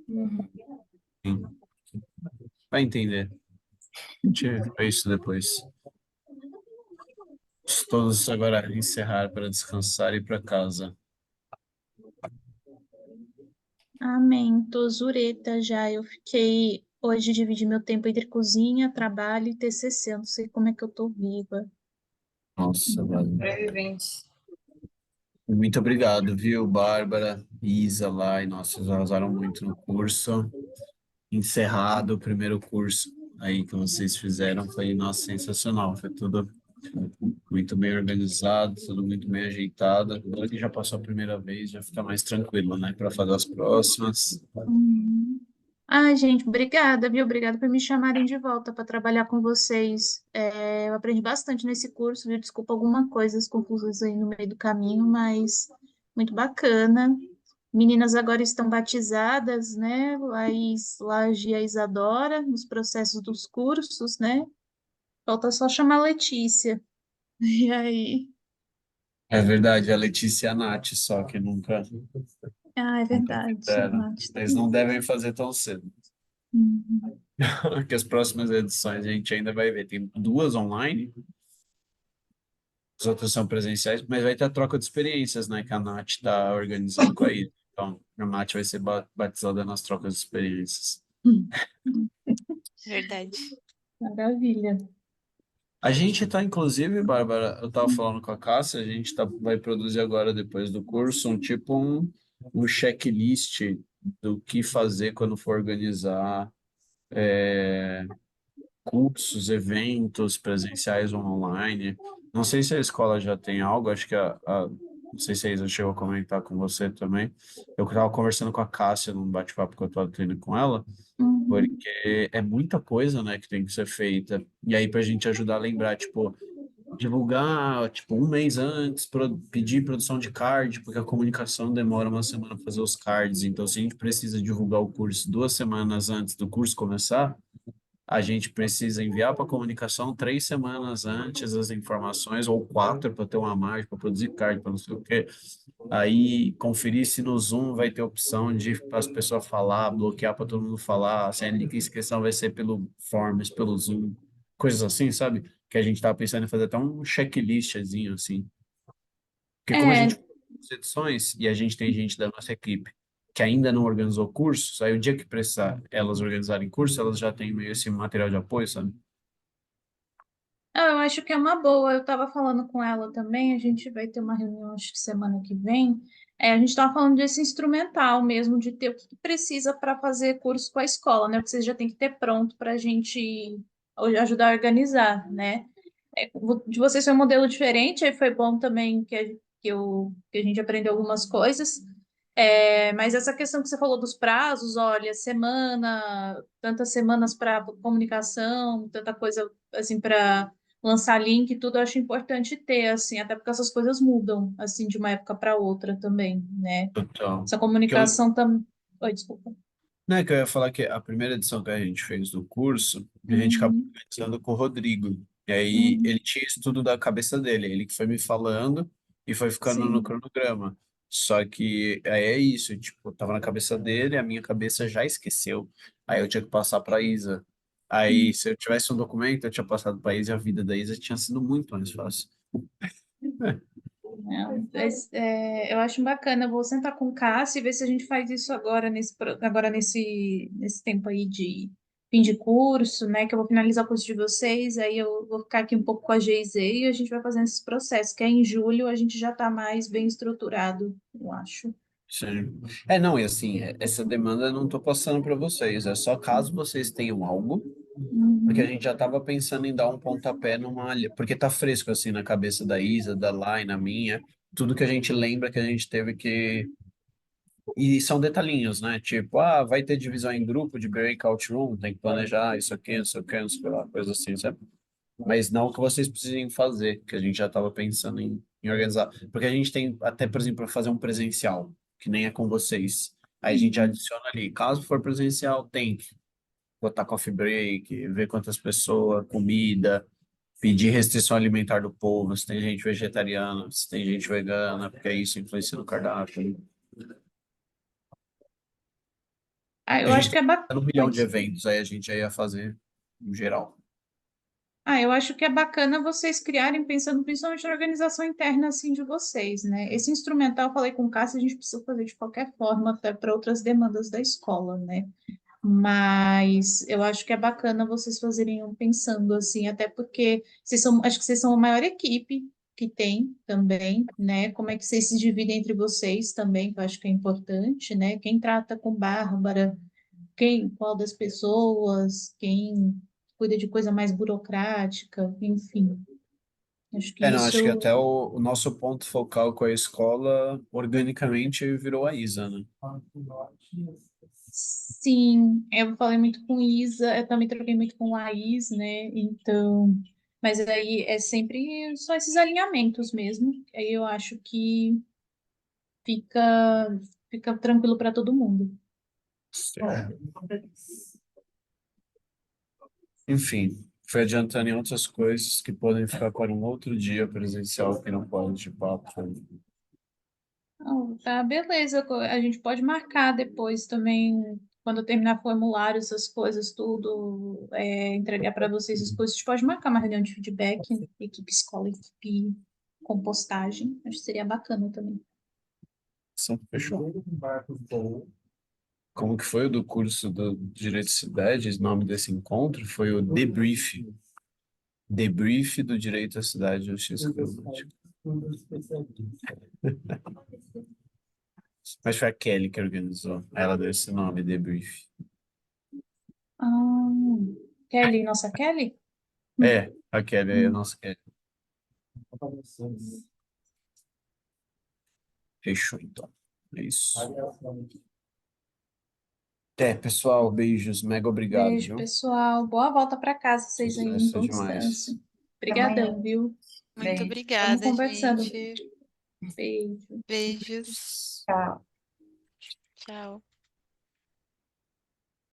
Uhum. sim, vai entender. A gente vê isso depois. Vamos todos agora encerrar para descansar e ir para casa. Amém. Tô zureta já. Eu fiquei. Hoje dividi meu tempo entre cozinha, trabalho e TCC. Eu não sei como é que eu tô viva. Nossa, mano. Sobrevivente. Muito obrigado, viu, Bárbara, Isa lá, e nossa, vocês arrasaram muito no curso. Encerrado o primeiro curso aí que vocês fizeram, foi, nossa, sensacional. Foi tudo muito bem organizado, tudo muito bem ajeitado. Agora que já passou a primeira vez, já fica mais tranquilo, né, para fazer as próximas. Uhum. Ai, gente, obrigada, viu? Obrigada por me chamarem de volta para trabalhar com vocês. Eu aprendi bastante nesse curso, viu? Desculpa algumas coisas confusas aí no meio do caminho, mas muito bacana. Meninas agora estão batizadas, né? Laís, Laje e a Isadora, nos processos dos cursos, né? Falta só chamar a Letícia. E aí? É verdade, a Letícia e a Nath só que nunca, Ah, é nunca verdade. fizeram. Nath Eles também. não devem fazer tão cedo. Uhum. Que as próximas edições a gente ainda vai ver. Tem duas online, as outras são presenciais, mas vai ter a troca de experiências, né? Que a Nath está organizando com a Ida. Então, a Nath vai ser batizada nas trocas de experiências. Verdade. Maravilha. A gente está, inclusive, Bárbara, eu estava falando com a Cássia, a gente vai produzir agora, depois do curso, um checklist do que fazer quando for organizar cursos, eventos presenciais ou online. Não sei se a escola já tem algo, acho que não sei se a Isa chegou a comentar com você também. Eu estava conversando com a Cássia num bate-papo que eu estou tendo com ela, Uhum. porque é muita coisa, né, que tem que ser feita. E aí, para a gente ajudar a lembrar, tipo, divulgar, tipo, um mês antes, pedir produção de card, porque a comunicação demora uma semana para fazer os cards. Então, se a gente precisa divulgar o curso 2 semanas antes do curso começar, a gente precisa enviar para a comunicação 3 semanas antes as informações, ou 4 para ter uma margem, para produzir card, para não sei o quê. Aí, conferir se no Zoom vai ter opção de para as pessoas falar, bloquear para todo mundo falar, se a inscrição vai ser pelo Forms, pelo Zoom, coisas assim, sabe? Que a gente estava pensando em fazer até um checklistzinho, assim. Porque como a É, gente faz edições e a gente tem gente da nossa equipe que ainda não organizou cursos, aí o dia que precisar elas organizarem curso, elas já têm meio esse material de apoio, sabe? eu acho que é uma boa. Eu estava falando com ela também. A gente vai ter uma reunião, acho que semana que vem. A gente estava falando desse instrumental mesmo, de ter o que precisa para fazer curso com a escola, né? Porque vocês já tem que ter pronto para a gente ajudar a organizar, né? De vocês foi um modelo diferente, aí foi bom também que a gente aprendeu algumas coisas. Mas essa questão que você falou dos prazos, olha, tantas semanas para comunicação, tanta coisa assim para lançar link e tudo, eu acho importante ter, assim, até porque essas coisas mudam, assim, de uma época para outra também, né? Total. Essa Que eu, comunicação também. Oi, desculpa. né, que eu ia falar que a primeira edição que a gente fez do curso, a gente acabou Uhum, organizando com o Rodrigo. E aí uhum, ele tinha isso tudo da cabeça dele, ele que foi me falando e foi ficando no sim. cronograma. Só que aí é isso, tipo, tava na cabeça dele, a minha cabeça já esqueceu. Aí eu tinha que passar para Isa. Aí se eu tivesse um documento, eu tinha passado para Isa e a vida da Isa tinha sido muito mais fácil. Eu acho bacana. Eu vou sentar com o Cássio e ver se a gente faz isso agora nesse tempo aí de fim de curso, né? Que eu vou finalizar o curso de vocês, aí eu vou ficar aqui um pouco com a GZ e a gente vai fazendo esses processos, que aí em julho a gente já está mais bem estruturado, eu acho. Sim. É, não, e assim, essa demanda eu não tô passando para vocês, é só caso vocês tenham algo. Porque a Uhum, gente já estava pensando em dar um pontapé numa. Porque tá fresco assim na cabeça da Isa, da Lai, na minha. Tudo que a gente lembra que a gente teve que. E são detalhinhos, né? Tipo, vai ter divisão em grupo de breakout room, tem que planejar isso aqui, não sei o que, não sei o que lá, coisa assim, sabe? Mas não que vocês precisem fazer, que a gente já estava pensando em organizar. Porque a gente tem, até, por exemplo, para fazer um presencial, que nem é com vocês. Aí a gente já uhum. adiciona ali, caso for presencial, tem botar coffee break, ver quantas pessoas, comida, pedir restrição alimentar do povo, se tem gente vegetariana, se tem gente vegana, porque isso influencia no cardápio. Eu A gente acho que tem é bacana. um milhão de eventos, aí a gente já ia fazer no geral. Eu acho que é bacana vocês criarem pensando principalmente na organização interna assim de vocês, né? Esse instrumental, eu falei com o Cássio, a gente precisa fazer de qualquer forma, até para outras demandas da escola, né? Mas eu acho que é bacana vocês fazerem pensando assim, até porque acho que vocês são a maior equipe que tem também, né? Como é que vocês se dividem entre vocês também, que eu acho que é importante, né? Quem trata com Bárbara, qual das pessoas, quem cuida de coisa mais burocrática, enfim. Acho que Não, acho que isso, até o nosso ponto focal com a escola, organicamente, virou a Isa, né? sim, eu falei muito com Isa, eu também troquei muito com Laís, né? Então, mas aí é sempre só esses alinhamentos mesmo. Aí eu acho que fica, fica tranquilo para todo mundo. Enfim, foi adiantando em outras coisas que podem ficar para um outro dia presencial que não pode, de papo. Não, tá, beleza. A gente pode marcar depois também, quando eu terminar o formulário, essas coisas, tudo, entregar para vocês as coisas. A gente pode marcar uma reunião de feedback, equipe escola, equipe compostagem. Acho que seria bacana também. Fechou. Como que foi o do curso do Direito de Cidade? O nome desse encontro foi o Debrief. Debrief do Direito à Cidade e Justiça Climática. Mas foi a Kelly que organizou. Ela deu esse nome, Debrief. Ah, Kelly, nossa Kelly? A Kelly é a Hum, nossa Kelly. Fechou, então. É isso. Pessoal, beijos. Mega obrigado, Beijo, viu? pessoal. Boa volta para casa, vocês aí em Sucesso Constância. demais. Até amanhã. Obrigadão, viu? Muito Beijo. Vamos obrigada, conversando. gente. Beijo. Beijos. Tchau. Tchau.